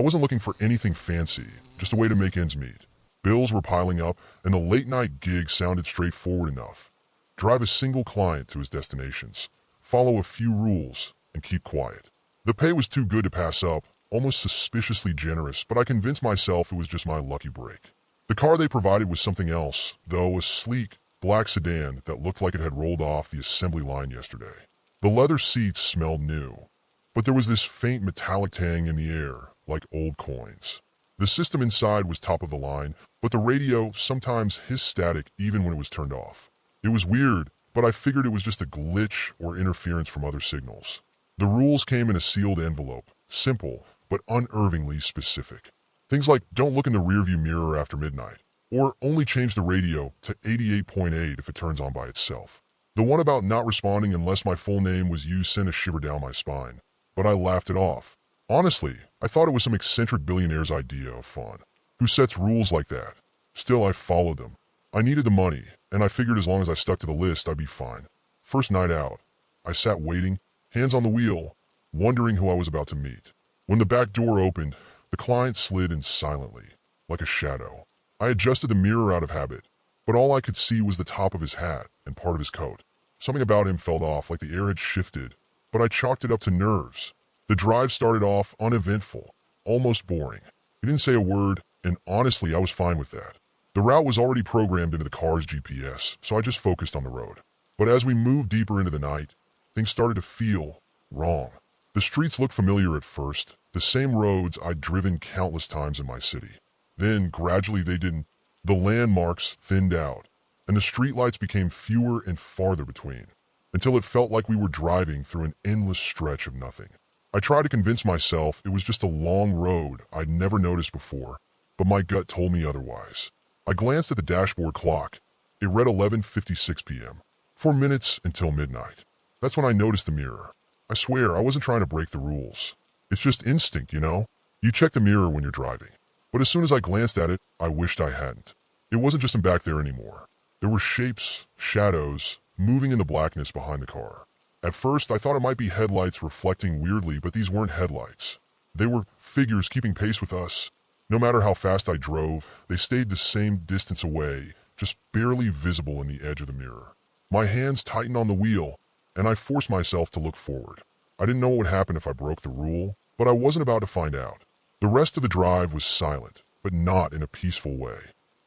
wasn't looking for anything fancy, just a way to make ends meet. Bills were piling up, and the late-night gig sounded straightforward enough. Drive a single client to his destinations, follow a few rules, and keep quiet. The pay was too good to pass up, almost suspiciously generous, but I convinced myself it was just my lucky break. The car they provided was something else, though, a sleek, black sedan that looked like it had rolled off the assembly line yesterday. The leather seats smelled new, but there was this faint metallic tang in the air, like old coins. The system inside was top of the line, but the radio sometimes hissed static even when it was turned off. It was weird, but I figured it was just a glitch or interference from other signals. The rules came in a sealed envelope, simple but unnervingly specific. Things like don't look in the rearview mirror after midnight, or only change the radio to 88.8 if it turns on by itself. The one about not responding unless my full name was used sent a shiver down my spine, but I laughed it off. Honestly, I thought it was some eccentric billionaire's idea of fun. Who sets rules like that? Still, I followed them. I needed the money, and I figured as long as I stuck to the list, I'd be fine. First night out, I sat waiting, hands on the wheel, wondering who I was about to meet. When the back door opened, the client slid in silently, like a shadow. I adjusted the mirror out of habit, but all I could see was the top of his hat and part of his coat. Something about him felt off, like the air had shifted, but I chalked it up to nerves. The drive started off uneventful, almost boring. He didn't say a word, and honestly, I was fine with that. The route was already programmed into the car's GPS, so I just focused on the road. But as we moved deeper into the night, things started to feel wrong. The streets looked familiar at first, the same roads I'd driven countless times in my city. Then, gradually they didn't. The landmarks thinned out, and the streetlights became fewer and farther between, until it felt like we were driving through an endless stretch of nothing. I tried to convince myself it was just a long road I'd never noticed before, but my gut told me otherwise. I glanced at the dashboard clock. It read 11:56 p.m. 4 minutes until midnight. That's when I noticed the mirror. I swear, I wasn't trying to break the rules. It's just instinct, you know? You check the mirror when you're driving. But as soon as I glanced at it, I wished I hadn't. It wasn't just back there anymore. There were shapes, shadows, moving in the blackness behind the car. At first, I thought it might be headlights reflecting weirdly, but these weren't headlights. They were figures keeping pace with us. No matter how fast I drove, they stayed the same distance away, just barely visible in the edge of the mirror. My hands tightened on the wheel, and I forced myself to look forward. I didn't know what would happen if I broke the rule, but I wasn't about to find out. The rest of the drive was silent, but not in a peaceful way.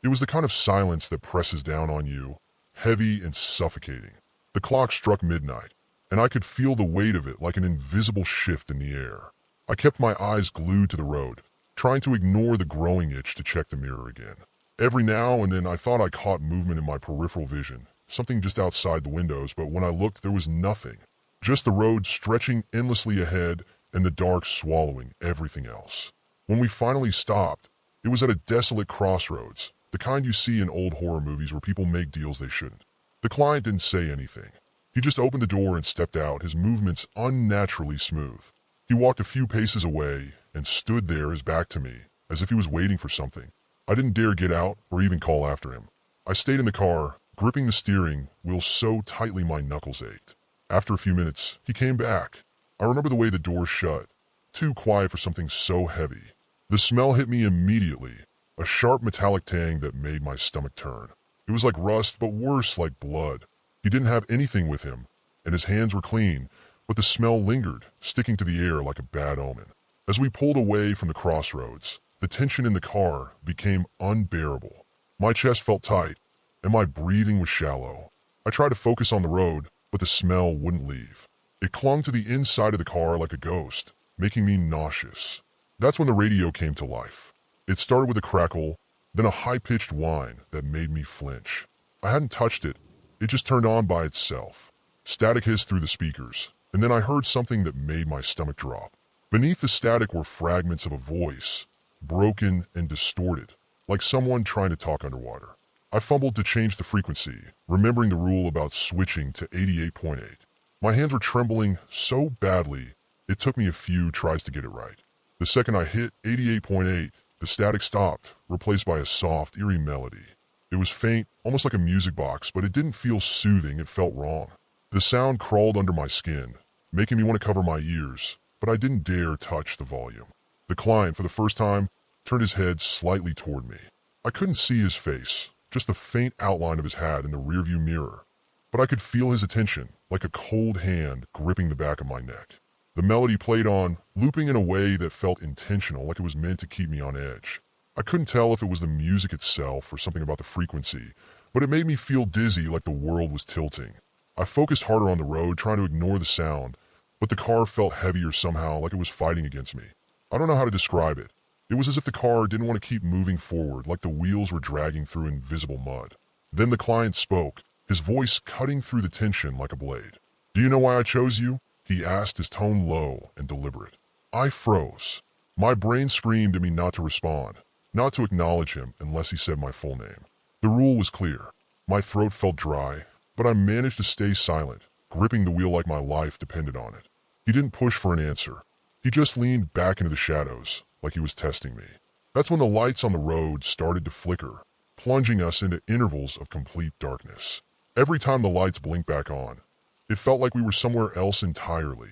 It was the kind of silence that presses down on you, heavy and suffocating. The clock struck midnight, and I could feel the weight of it like an invisible shift in the air. I kept my eyes glued to the road, trying to ignore the growing itch to check the mirror again. Every now and then I thought I caught movement in my peripheral vision, something just outside the windows, but when I looked there was nothing. Just the road stretching endlessly ahead and the dark swallowing everything else. When we finally stopped, it was at a desolate crossroads, the kind you see in old horror movies where people make deals they shouldn't. The client didn't say anything. He just opened the door and stepped out, his movements unnaturally smooth. He walked a few paces away and stood there, his back to me, as if he was waiting for something. I didn't dare get out or even call after him. I stayed in the car, gripping the steering wheel so tightly my knuckles ached. After a few minutes, he came back. I remember the way the door shut, too quiet for something so heavy. The smell hit me immediately, a sharp metallic tang that made my stomach turn. It was like rust, but worse, like blood. He didn't have anything with him, and his hands were clean, but the smell lingered, sticking to the air like a bad omen. As we pulled away from the crossroads, the tension in the car became unbearable. My chest felt tight, and my breathing was shallow. I tried to focus on the road, but the smell wouldn't leave. It clung to the inside of the car like a ghost, making me nauseous. That's when the radio came to life. It started with a crackle, then a high-pitched whine that made me flinch. I hadn't touched it. It just turned on by itself. Static hissed through the speakers, and then I heard something that made my stomach drop. Beneath the static were fragments of a voice, broken and distorted, like someone trying to talk underwater. I fumbled to change the frequency, remembering the rule about switching to 88.8. My hands were trembling so badly, it took me a few tries to get it right. The second I hit 88.8, the static stopped, replaced by a soft, eerie melody. It was faint, almost like a music box, but it didn't feel soothing, it felt wrong. The sound crawled under my skin, making me want to cover my ears, but I didn't dare touch the volume. The client, for the first time, turned his head slightly toward me. I couldn't see his face, just the faint outline of his hat in the rearview mirror. But I could feel his attention, like a cold hand gripping the back of my neck. The melody played on, looping in a way that felt intentional, like it was meant to keep me on edge. I couldn't tell if it was the music itself or something about the frequency, but it made me feel dizzy, like the world was tilting. I focused harder on the road, trying to ignore the sound, but the car felt heavier somehow, like it was fighting against me. I don't know how to describe it. It was as if the car didn't want to keep moving forward, like the wheels were dragging through invisible mud. Then the client spoke, his voice cutting through the tension like a blade. "Do you know why I chose you?" he asked, his tone low and deliberate. I froze. My brain screamed at me not to respond, not to acknowledge him unless he said my full name. The rule was clear. My throat felt dry, but I managed to stay silent, gripping the wheel like my life depended on it. He didn't push for an answer. He just leaned back into the shadows, like he was testing me. That's when the lights on the road started to flicker, plunging us into intervals of complete darkness. Every time the lights blinked back on, it felt like we were somewhere else entirely.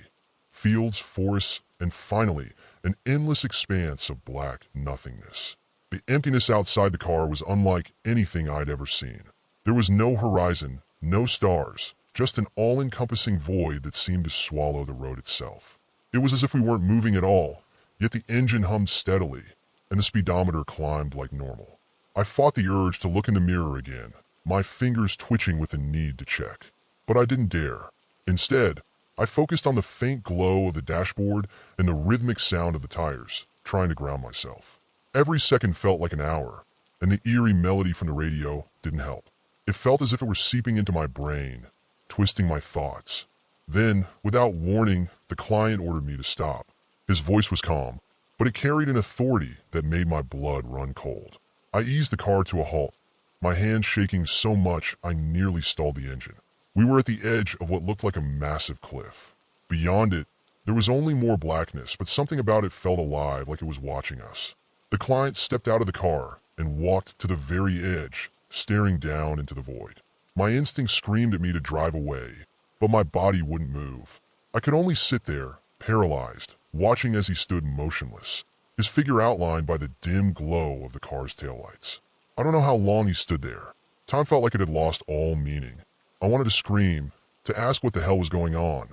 Fields, forests, and finally, an endless expanse of black nothingness. The emptiness outside the car was unlike anything I'd ever seen. There was no horizon, no stars, just an all-encompassing void that seemed to swallow the road itself. It was as if we weren't moving at all, yet the engine hummed steadily, and the speedometer climbed like normal. I fought the urge to look in the mirror again, my fingers twitching with the need to check. But I didn't dare. Instead, I focused on the faint glow of the dashboard and the rhythmic sound of the tires, trying to ground myself. Every second felt like an hour, and the eerie melody from the radio didn't help. It felt as if it were seeping into my brain, twisting my thoughts. Then, without warning, the client ordered me to stop. His voice was calm, but it carried an authority that made my blood run cold. I eased the car to a halt, my hands shaking so much I nearly stalled the engine. We were at the edge of what looked like a massive cliff. Beyond it, there was only more blackness, but something about it felt alive, like it was watching us. The client stepped out of the car and walked to the very edge, staring down into the void. My instincts screamed at me to drive away, but my body wouldn't move. I could only sit there, paralyzed, watching as he stood motionless, his figure outlined by the dim glow of the car's taillights. I don't know how long he stood there. Time felt like it had lost all meaning. I wanted to scream, to ask what the hell was going on,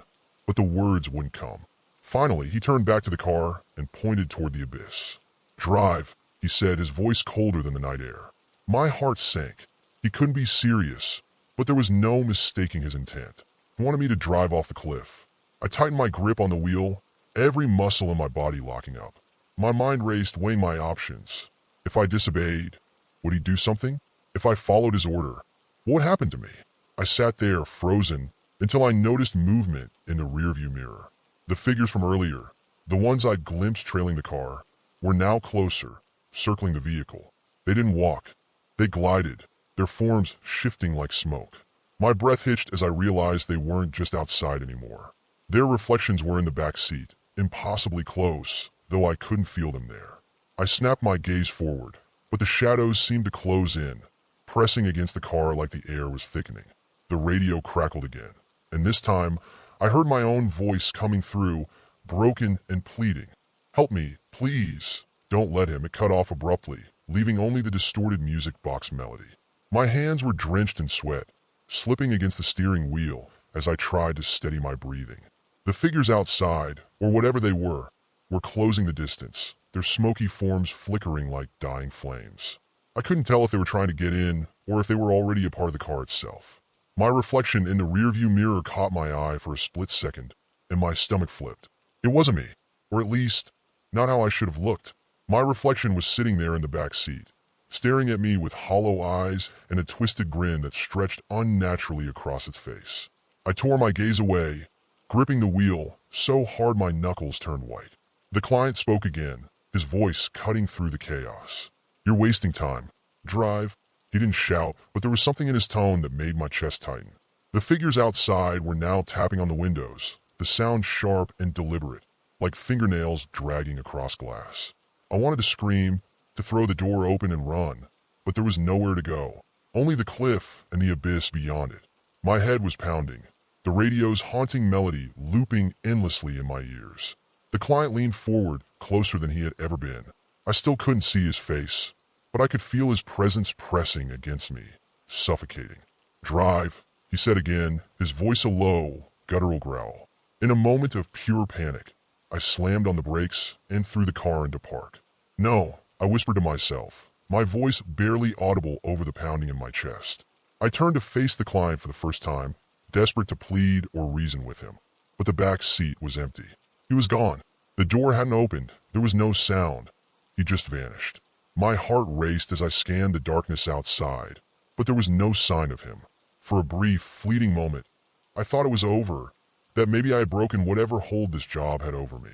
but the words wouldn't come. Finally, he turned back to the car and pointed toward the abyss. "Drive," he said, his voice colder than the night air. My heart sank. He couldn't be serious, but there was no mistaking his intent. He wanted me to drive off the cliff. I tightened my grip on the wheel, every muscle in my body locking up. My mind raced, weighing my options. If I disobeyed, would he do something? If I followed his order, what would happen to me? I sat there, frozen, until I noticed movement in the rearview mirror. The figures from earlier, the ones I'd glimpsed trailing the car, were now closer, circling the vehicle. They didn't walk. They glided, their forms shifting like smoke. My breath hitched as I realized they weren't just outside anymore. Their reflections were in the back seat, impossibly close, though I couldn't feel them there. I snapped my gaze forward, but the shadows seemed to close in, pressing against the car like the air was thickening. The radio crackled again, and this time I heard my own voice coming through, broken and pleading. "Help me, please." "Don't let him," it cut off abruptly, leaving only the distorted music box melody. My hands were drenched in sweat, slipping against the steering wheel as I tried to steady my breathing. The figures outside, or whatever they were closing the distance, their smoky forms flickering like dying flames. I couldn't tell if they were trying to get in or if they were already a part of the car itself. My reflection in the rearview mirror caught my eye for a split second, and my stomach flipped. It wasn't me, or at least, not how I should have looked. My reflection was sitting there in the back seat, staring at me with hollow eyes and a twisted grin that stretched unnaturally across its face. I tore my gaze away, gripping the wheel so hard my knuckles turned white. The client spoke again, his voice cutting through the chaos. "You're wasting time. Drive." He didn't shout, but there was something in his tone that made my chest tighten. The figures outside were now tapping on the windows, the sound sharp and deliberate, like fingernails dragging across glass. I wanted to scream, to throw the door open and run, but there was nowhere to go, only the cliff and the abyss beyond it. My head was pounding, the radio's haunting melody looping endlessly in my ears. The client leaned forward, closer than he had ever been. I still couldn't see his face, but I could feel his presence pressing against me, suffocating. "Drive," he said again, his voice a low, guttural growl. In a moment of pure panic, I slammed on the brakes and threw the car into park. "No," I whispered to myself, my voice barely audible over the pounding in my chest. I turned to face the client for the first time, desperate to plead or reason with him. But the back seat was empty. He was gone. The door hadn't opened. There was no sound. He just vanished. My heart raced as I scanned the darkness outside, but there was no sign of him. For a brief, fleeting moment, I thought it was over, that maybe I had broken whatever hold this job had over me.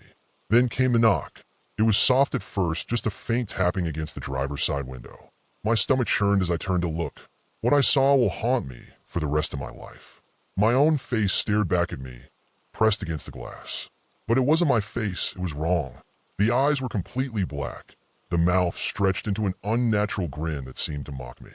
Then came the knock. It was soft at first, just a faint tapping against the driver's side window. My stomach churned as I turned to look. What I saw will haunt me for the rest of my life. My own face stared back at me, pressed against the glass. But it wasn't my face, it was wrong. The eyes were completely black, the mouth stretched into an unnatural grin that seemed to mock me.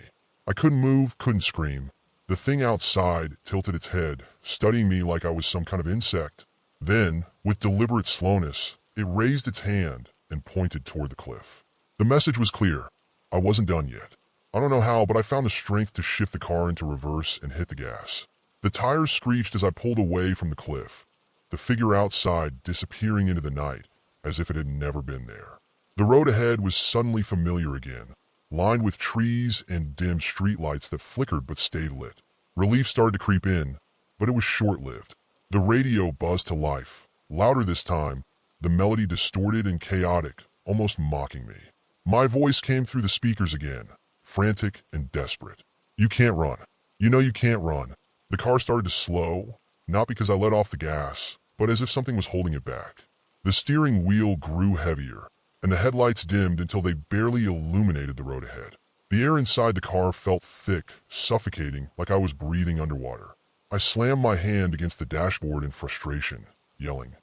I couldn't move, couldn't scream. The thing outside tilted its head, studying me like I was some kind of insect. Then, with deliberate slowness, it raised its hand and pointed toward the cliff. The message was clear. I wasn't done yet. I don't know how, but I found the strength to shift the car into reverse and hit the gas. The tires screeched as I pulled away from the cliff, the figure outside disappearing into the night as if it had never been there. The road ahead was suddenly familiar again, lined with trees and dim streetlights that flickered but stayed lit. Relief started to creep in, but it was short-lived. The radio buzzed to life, louder this time, the melody distorted and chaotic, almost mocking me. My voice came through the speakers again, frantic and desperate. "You can't run. You know you can't run." The car started to slow, not because I let off the gas, but as if something was holding it back. The steering wheel grew heavier, and the headlights dimmed until they barely illuminated the road ahead. The air inside the car felt thick, suffocating, like I was breathing underwater. I slammed my hand against the dashboard in frustration, yelling,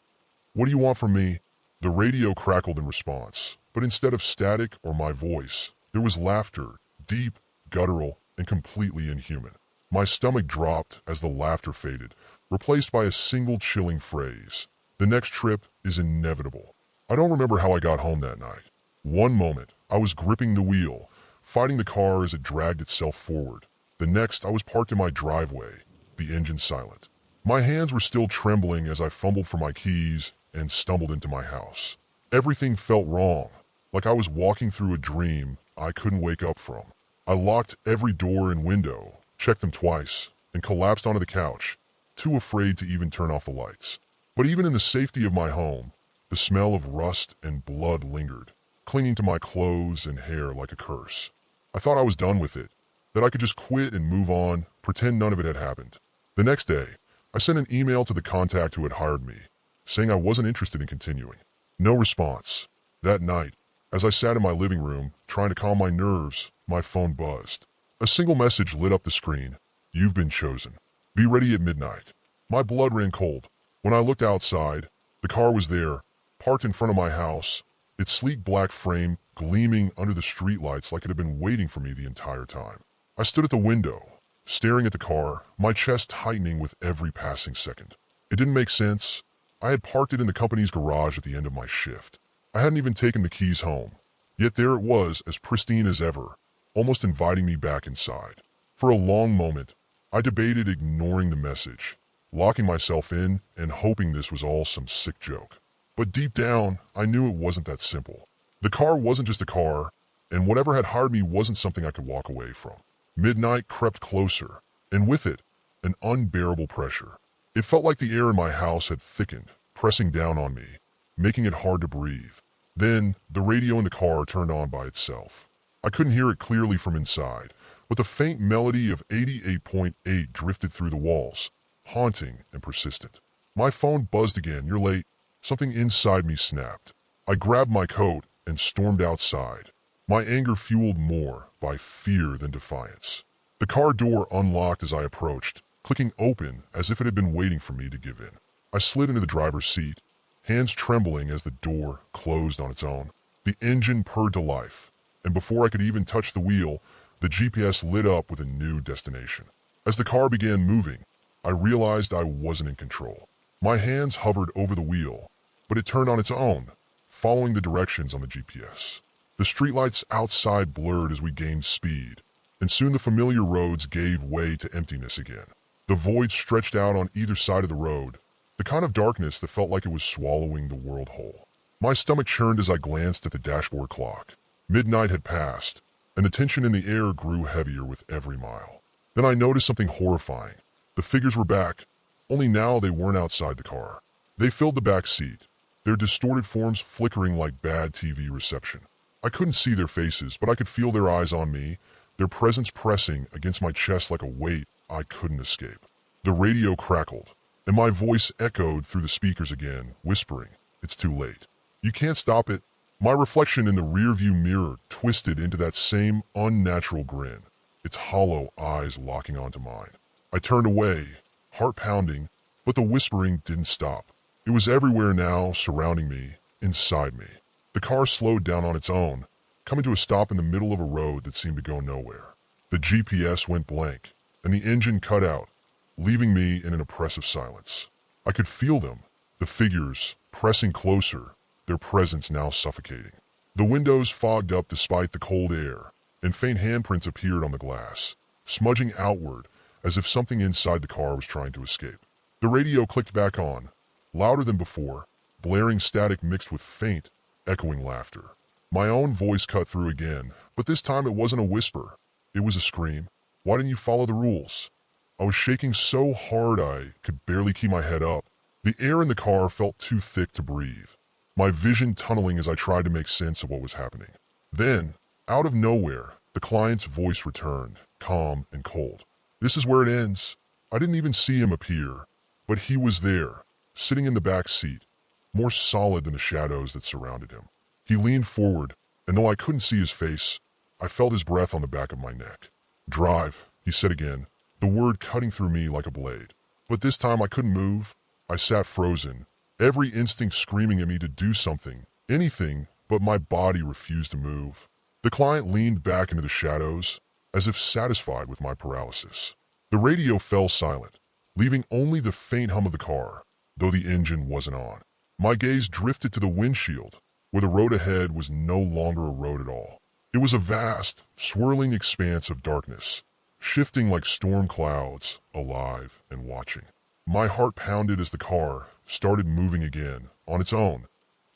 "What do you want from me?" The radio crackled in response, but instead of static or my voice, there was laughter, deep, guttural, and completely inhuman. My stomach dropped as the laughter faded, replaced by a single chilling phrase. "The next trip is inevitable." I don't remember how I got home that night. One moment, I was gripping the wheel, fighting the car as it dragged itself forward. The next, I was parked in my driveway, the engine silent. My hands were still trembling as I fumbled for my keys and stumbled into my house. Everything felt wrong, like I was walking through a dream I couldn't wake up from. I locked every door and window, checked them twice, and collapsed onto the couch, too afraid to even turn off the lights. But even in the safety of my home, the smell of rust and blood lingered, clinging to my clothes and hair like a curse. I thought I was done with it, that I could just quit and move on, pretend none of it had happened. The next day, I sent an email to the contact who had hired me, saying I wasn't interested in continuing. No response. That night, as I sat in my living room, trying to calm my nerves, my phone buzzed. A single message lit up the screen. "You've been chosen. Be ready at midnight." My blood ran cold. When I looked outside, the car was there, parked in front of my house, its sleek black frame gleaming under the streetlights like it had been waiting for me the entire time. I stood at the window, staring at the car, my chest tightening with every passing second. It didn't make sense. I had parked it in the company's garage at the end of my shift. I hadn't even taken the keys home. Yet there it was, as pristine as ever, almost inviting me back inside. For a long moment, I debated ignoring the message, locking myself in and hoping this was all some sick joke. But deep down, I knew it wasn't that simple. The car wasn't just a car, and whatever had hired me wasn't something I could walk away from. Midnight crept closer, and with it, an unbearable pressure. It felt like the air in my house had thickened, pressing down on me, making it hard to breathe. Then, the radio in the car turned on by itself. I couldn't hear it clearly from inside, but the faint melody of 88.8 drifted through the walls, haunting and persistent. My phone buzzed again. "You're late." Something inside me snapped. I grabbed my coat and stormed outside, my anger fueled more by fear than defiance. The car door unlocked as I approached, clicking open as if it had been waiting for me to give in. I slid into the driver's seat, hands trembling as the door closed on its own. The engine purred to life, and before I could even touch the wheel, the GPS lit up with a new destination. As the car began moving, I realized I wasn't in control. My hands hovered over the wheel, but it turned on its own, following the directions on the GPS. The streetlights outside blurred as we gained speed, and soon the familiar roads gave way to emptiness again. The void stretched out on either side of the road, the kind of darkness that felt like it was swallowing the world whole. My stomach churned as I glanced at the dashboard clock. Midnight had passed, and the tension in the air grew heavier with every mile. Then I noticed something horrifying. The figures were back, only now they weren't outside the car. They filled the back seat, their distorted forms flickering like bad TV reception. I couldn't see their faces, but I could feel their eyes on me, their presence pressing against my chest like a weight I couldn't escape. The radio crackled, and my voice echoed through the speakers again, whispering, "It's too late. You can't stop it." My reflection in the rearview mirror twisted into that same unnatural grin, its hollow eyes locking onto mine. I turned away, heart pounding, but the whispering didn't stop. It was everywhere now, surrounding me, inside me. The car slowed down on its own, coming to a stop in the middle of a road that seemed to go nowhere. The GPS went blank, and the engine cut out, leaving me in an oppressive silence. I could feel them, the figures, pressing closer, their presence now suffocating. The windows fogged up despite the cold air, and faint handprints appeared on the glass, smudging outward as if something inside the car was trying to escape. The radio clicked back on, louder than before, blaring static mixed with faint, echoing laughter. My own voice cut through again, but this time it wasn't a whisper. It was a scream. "Why didn't you follow the rules?" I was shaking so hard I could barely keep my head up. The air in the car felt too thick to breathe, my vision tunneling as I tried to make sense of what was happening. Then, out of nowhere, the client's voice returned, calm and cold. "This is where it ends." I didn't even see him appear, but he was there, sitting in the back seat, more solid than the shadows that surrounded him. He leaned forward, and though I couldn't see his face, I felt his breath on the back of my neck. "Drive," he said again, the word cutting through me like a blade. But this time I couldn't move. I sat frozen, every instinct screaming at me to do something, anything, but my body refused to move. The client leaned back into the shadows, as if satisfied with my paralysis. The radio fell silent, leaving only the faint hum of the car, though the engine wasn't on. My gaze drifted to the windshield, where the road ahead was no longer a road at all. It was a vast, swirling expanse of darkness, shifting like storm clouds, alive and watching. My heart pounded as the car started moving again, on its own,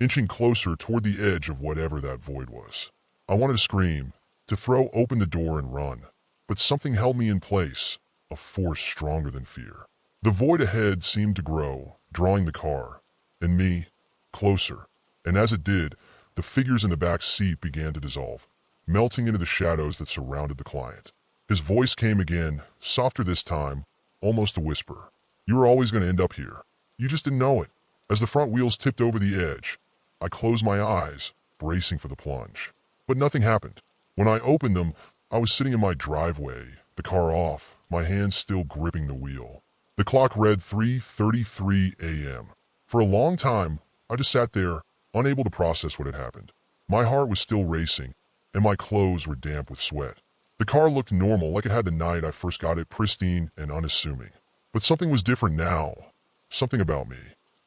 inching closer toward the edge of whatever that void was. I wanted to scream, to throw open the door and run, but something held me in place, a force stronger than fear. The void ahead seemed to grow, drawing the car, and me, closer, and as it did, the figures in the back seat began to dissolve, melting into the shadows that surrounded the client. His voice came again, softer this time, almost a whisper. "You were always going to end up here. You just didn't know it." As the front wheels tipped over the edge, I closed my eyes, bracing for the plunge. But nothing happened. When I opened them, I was sitting in my driveway, the car off, my hands still gripping the wheel. The clock read 3:33 a.m. For a long time, I just sat there, unable to process what had happened. My heart was still racing, and my clothes were damp with sweat. The car looked normal, like it had the night I first got it, pristine and unassuming. But something was different now. Something about me.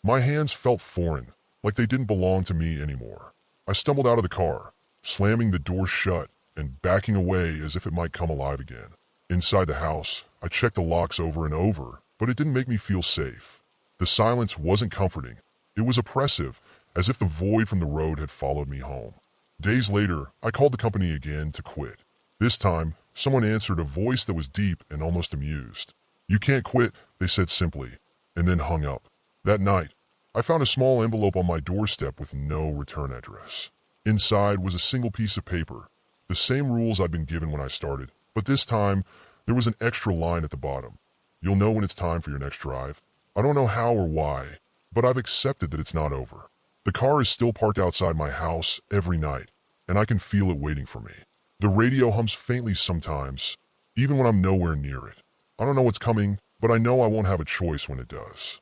My hands felt foreign, like they didn't belong to me anymore. I stumbled out of the car, slamming the door shut and backing away as if it might come alive again. Inside the house, I checked the locks over and over, but it didn't make me feel safe. The silence wasn't comforting. It was oppressive, as if the void from the road had followed me home. Days later, I called the company again to quit. This time, someone answered, a voice that was deep and almost amused. "You can't quit," they said simply, and then hung up. That night, I found a small envelope on my doorstep with no return address. Inside was a single piece of paper, the same rules I'd been given when I started, but this time, there was an extra line at the bottom. "You'll know when it's time for your next drive. I don't know how or why, but I've accepted that it's not over." The car is still parked outside my house every night, and I can feel it waiting for me. The radio hums faintly sometimes, even when I'm nowhere near it. I don't know what's coming, but I know I won't have a choice when it does.